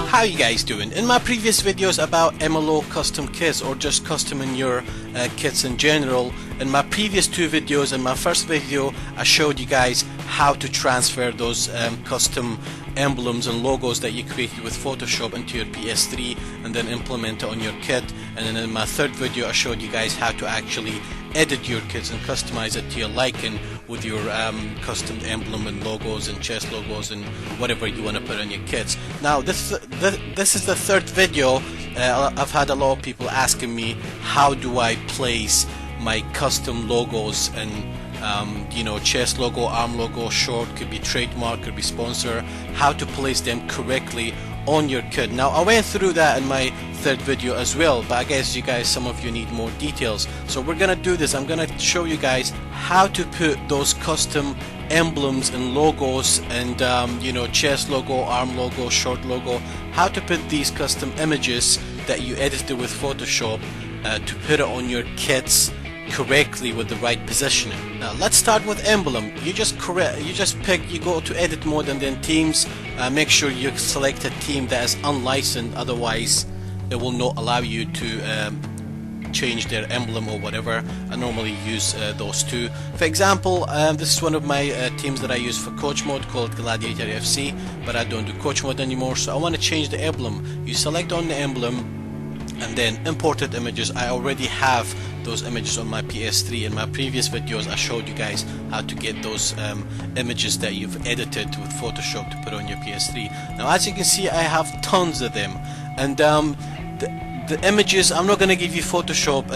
How you guys doing? In my previous videos about MLO custom kits or just customing your kits in general, in my previous two videos, in my first video I showed you guys how to transfer those custom emblems and logos that you created with Photoshop into your PS3 and then implement it on your kit. And then in my third video I showed you guys how to actually edit your kits and customize it to your liking with your custom emblem and logos and chest logos and whatever you want to put on your kits. Now this is the third video. I've had a lot of people asking me how do I place my custom logos and you know, chest logo, arm logo, short, could be trademark, could be sponsor, how to place them correctly on your kit. Now I went through that in my third video as well, but I guess you guys, some of you need more details, so we're gonna do this. I'm gonna show you guys how to put those custom emblems and logos and you know, chest logo, arm logo, short logo, how to put these custom images that you edited with Photoshop to put it on your kits correctly with the right positioning. Now let's start with emblem. You just you go to edit mode and then teams. Make sure you select a team that is unlicensed, otherwise it will not allow you to change their emblem or whatever. I normally use those two. For example, this is one of my teams that I use for coach mode called Gladiator FC, but I don't do coach mode anymore, so I want to change the emblem. You select on the emblem and then imported images. I already have those images on my PS3. In my previous videos I showed you guys how to get those images that you've edited with Photoshop to put on your PS3. Now as you can see I have tons of them, and the images, I'm not going to give you Photoshop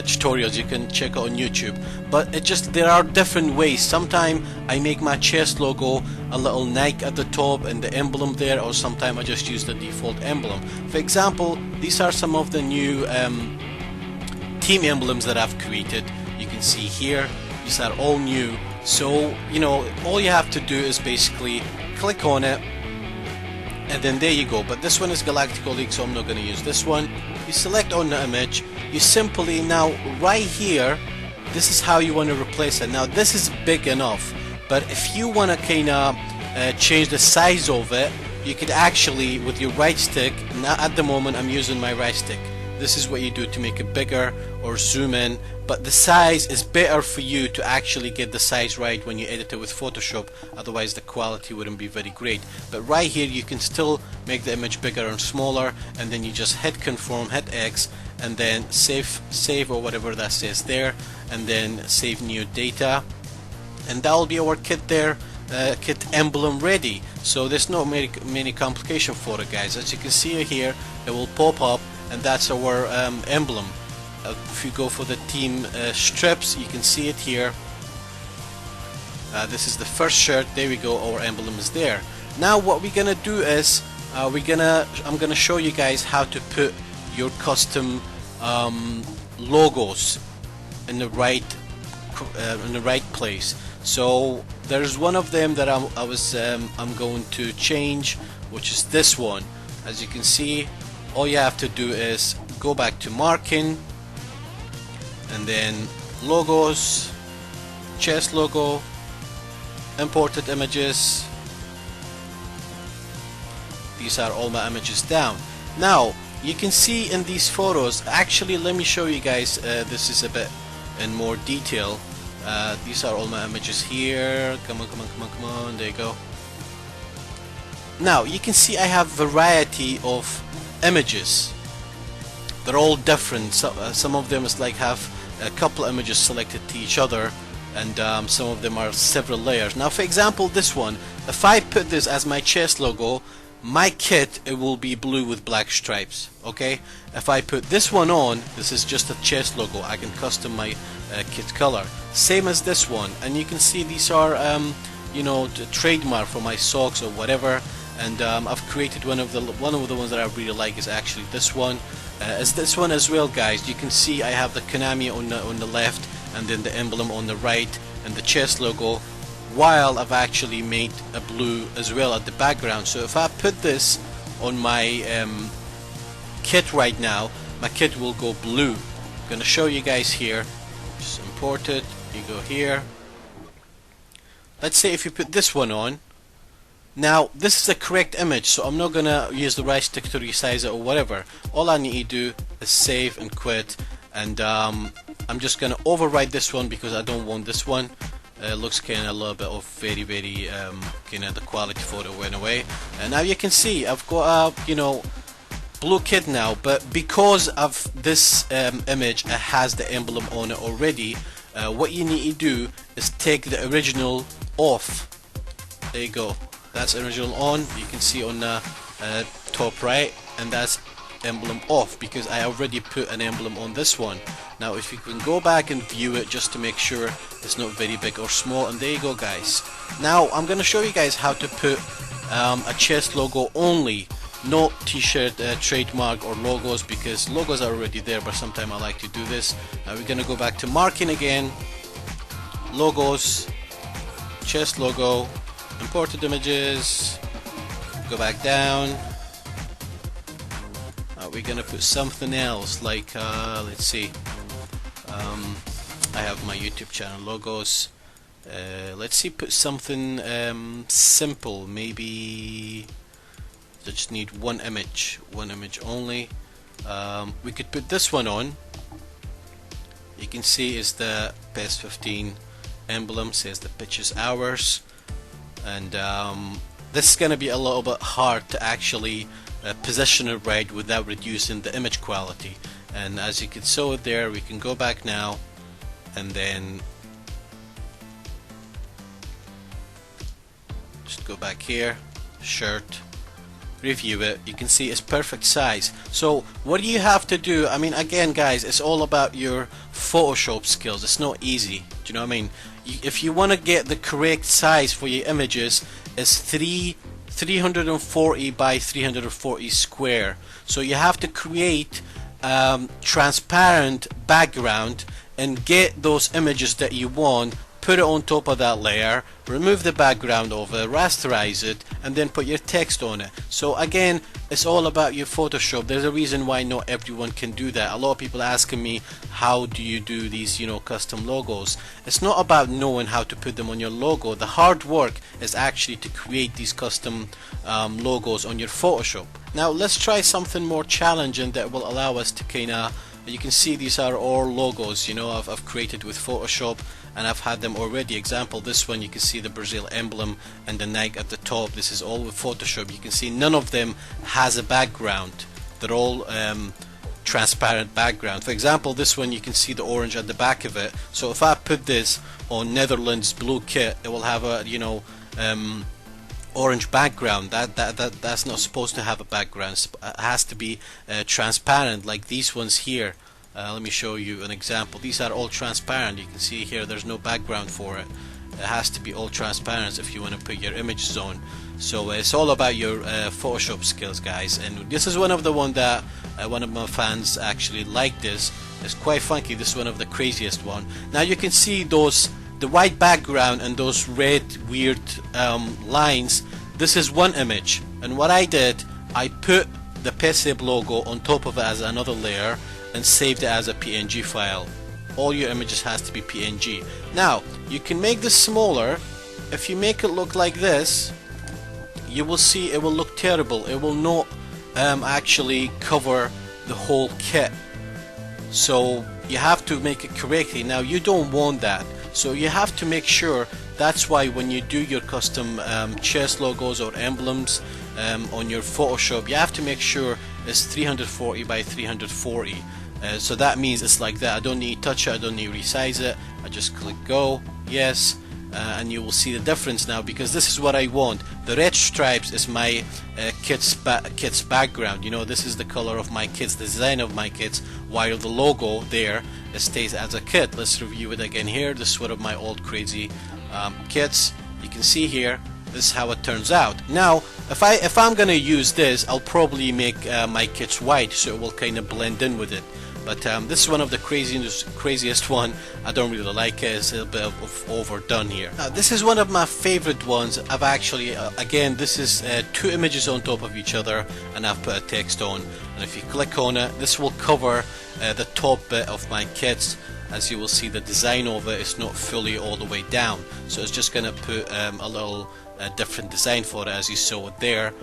tutorials, you can check it on YouTube, but there are different ways. Sometimes I make my chest logo a little Nike at the top and the emblem there, or sometimes I just use the default emblem. For example, these are some of the new team emblems that I've created. You can see here, these are all new, so you know, all you have to do is basically click on it and then there you go. But this one is Galactical League, so I'm not going to use this one. You select on the image, you simply, now right here, this is how you want to replace it. Now this is big enough, but if you want to kind of change the size of it, you could actually with your right stick. Now at the moment I'm using my right stick. This is what you do to make it bigger or zoom in, but the size is better for you to actually get the size right when you edit it with Photoshop, otherwise the quality wouldn't be very great. But right here you can still make the image bigger and smaller, and then you just hit confirm, hit X, and then save or whatever that says there, and then save new data, and that will be our kit there. Kit emblem ready. So there's no many complication for it, guys. As you can see here, it will pop up, and that's our emblem. If you go for the team strips, you can see it here. This is the first shirt. There we go. Our emblem is there. Now what we're gonna do is I'm gonna show you guys how to put your custom logos in the right place. So there's one of them that I'm going to change, which is this one. As you can see, all you have to do is go back to marking and then logos, chest logo, imported images. These are all my images down. Now you can see in these photos, actually let me show you guys, this is a bit in more detail. These are all my images here. Come on, there you go. Now you can see I have variety of images. They're all different. Some of them is like have a couple images selected to each other, and some of them are several layers. Now for example this one, if I put this as my chest logo, my kit, it will be blue with black stripes. Okay, if I put this one on, this is just a chest logo, I can custom my kit color, same as this one. And you can see these are you know, the trademark for my socks or whatever. And I've created one of the ones that I really like is actually this one. As this one as well, guys. You can see I have the Konami on the left, and then the emblem on the right, and the chest logo, while I've actually made a blue as well at the background. So if I put this on my kit right now, my kit will go blue. I'm gonna show you guys here. Just import it. You go here. Let's say if you put this one on, Now this is the correct image, so I'm not gonna use the right stick to resize it or whatever. All I need to do is save and quit, and I'm just gonna overwrite this one because I don't want this one. It looks kinda a little bit of very kinda the quality photo went away. And now you can see I've got a blue kit now, but because of this image, it has the emblem on it already. What you need to do is take the original off. There you go. That's original on. You can see on the top right, and that's emblem off because I already put an emblem on this one. Now if you can go back and view it just to make sure it's not very big or small, and there you go guys. Now I'm gonna show you guys how to put a chest logo only, no t-shirt trademark or logos, because logos are already there, but sometimes I like to do this. Now we're gonna go back to marking again, logos, chest logo, imported images, go back down. We're gonna put something else like let's see, I have my YouTube channel logos. Let's see, put something simple. Maybe I just need one image only. We could put this one on. You can see is the PES 15 emblem, says the pitch is hours, and this is gonna be a little bit hard to actually position it right without reducing the image quality. And as you can see it there, we can go back now and then just go back here, shirt, review it. You can see it's perfect size. So what do you have to do? I mean, again guys, it's all about your Photoshop skills. It's not easy. Do you know what I mean? If you want to get the correct size for your images, it's 340 by 340 square. So you have to create transparent background and get those images that you want, put it on top of that layer, remove the background of it, rasterize it, and then put your text on it. So again, it's all about your Photoshop. There's a reason why not everyone can do that. A lot of people asking me, how do you do these, custom logos? It's not about knowing how to put them on your logo. The hard work is actually to create these custom logos on your Photoshop. Now let's try something more challenging that will allow us to kinda, you can see these are all logos, I've created with Photoshop, and I've had them already. Example, this one, you can see the Brazil emblem and the Nike at the top. This is all with Photoshop. You can see none of them has a background. They're all transparent background. For example, this one, you can see the orange at the back of it. So if I put this on Netherlands blue kit, it will have a orange background. That's not supposed to have a background. It has to be transparent, like these ones here. Let me show you an example. These are all transparent. You can see here there's no background for it. It has to be all transparent if you want to put your images on. So it's all about your Photoshop skills, guys. And this is one of the one that one of my fans actually liked. This it's quite funky. This is one of the craziest one. Now you can see the white background and those red weird lines. This is one image, and what I did, I put the PES logo on top of it as another layer and saved it as a PNG file. All your images has to be PNG. Now you can make this smaller. If you make it look like this, you will see it will look terrible. It will not actually cover the whole kit. So you have to make it correctly. Now you don't want that, so you have to make sure. That's why when you do your custom chest logos or emblems on your Photoshop, you have to make sure it's 340 by 340. So that means it's like that. I don't need to touch it, I don't need to resize it. I just click go, yes, and you will see the difference now, because this is what I want. The red stripes is my kit's background. This is the color of my kits, the design of my kits, while the logo there stays as a kit. Let's review it again here. This is one of my old crazy kits. You can see here, this is how it turns out. Now if I'm gonna use this, I'll probably make my kits white so it will kind of blend in with it. But this is one of the craziest one. I don't really like it. It's a little bit of overdone here. Now this is one of my favorite ones. I've actually again, this is two images on top of each other, and I've put a text on, and if you click on it, this will cover the top bit of my kits. as you will see, the design of it is not fully all the way down, so it's just gonna put a little different design for it, as you saw it there.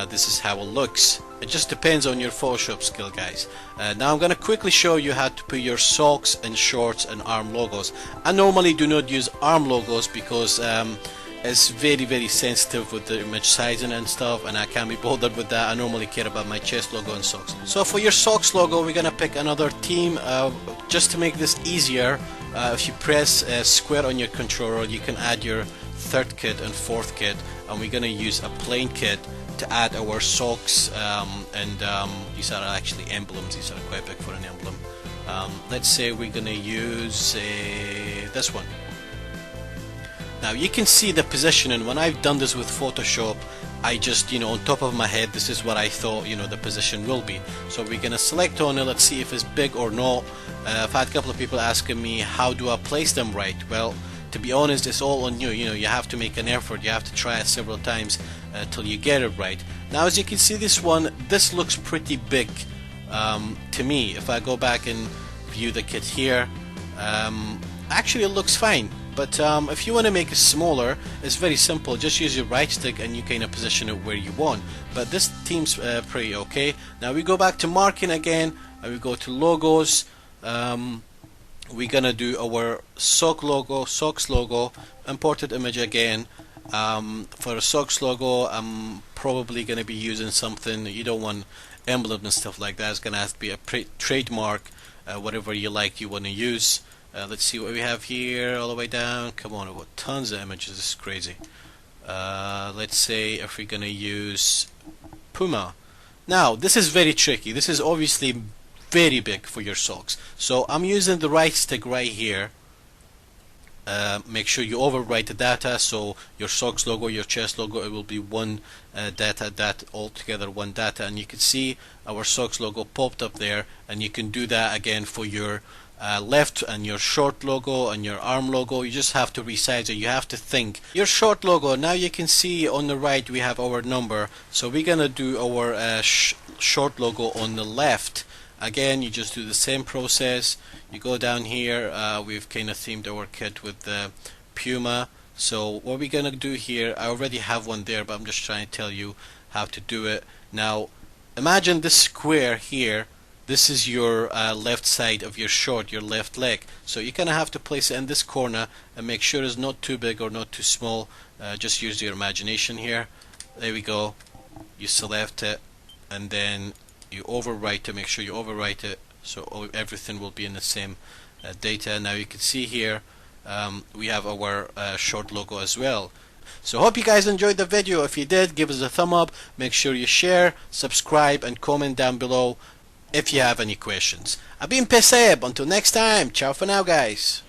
This is how it looks. It just depends on your Photoshop skill, guys. Now I'm gonna quickly show you how to put your socks and shorts and arm logos. I normally do not use arm logos because it's very sensitive with the image sizing and stuff, and I can't be bothered with that. I normally care about my chest logo and socks. So for your socks logo, we're gonna pick another theme. Just to make this easier, if you press square on your controller, you can add your third kit and fourth kit, and we're gonna use a plain kit to add our socks, and these are actually emblems. These are quite big for an emblem. Let's say we're gonna use this one. Now you can see the positioning. When I've done this with Photoshop, I just, on top of my head, this is what I thought, the position will be. So we're gonna select on it. Let's see if it's big or not. I've had a couple of people asking me, how do I place them right? Well, to be honest, it's all on you. You have to make an effort. You have to try it several times till you get it right. Now, as you can see, this looks pretty big to me. If I go back and view the kit here, actually it looks fine. But if you want to make it smaller, it's very simple. Just use your right stick and you kind of position it where you want. But this theme's pretty okay. Now we go back to marking again, and we go to logos. We're gonna do our socks logo, imported image again. For a socks logo, I'm probably gonna be using something. You don't want emblem and stuff like that. It's gonna have to be a trademark, whatever you want to use. Let's see what we have here all the way down. Come on, I've got tons of images. This is crazy. Let's say if we're gonna use Puma. Now this is very tricky. This is obviously very big for your socks, so I'm using the right stick right here. Make sure you overwrite the data, so your socks logo, your chest logo, it will be one data, that altogether one data, and you can see our socks logo popped up there, and you can do that again for your left and your short logo and your arm logo. You just have to resize it. You have to think. Your short logo, now you can see on the right we have our number, so we're gonna do our short logo on the left. Again, you just do the same process. You go down here. We've kind of themed our kit with the Puma. So what we're gonna do here, I already have one there, but I'm just trying to tell you how to do it. Now imagine this square here. This is your left side of your short, your left leg. So you're gonna have to place it in this corner and make sure it's not too big or not too small. Just use your imagination here. There we go. You select it, and then you overwrite to make sure you overwrite it, so everything will be in the same data. Now you can see here we have our short logo as well. So hope you guys enjoyed the video. If you did, give us a thumb up. Make sure you share, subscribe, and comment down below if you have any questions. I've been PES. Until next time, ciao for now, guys.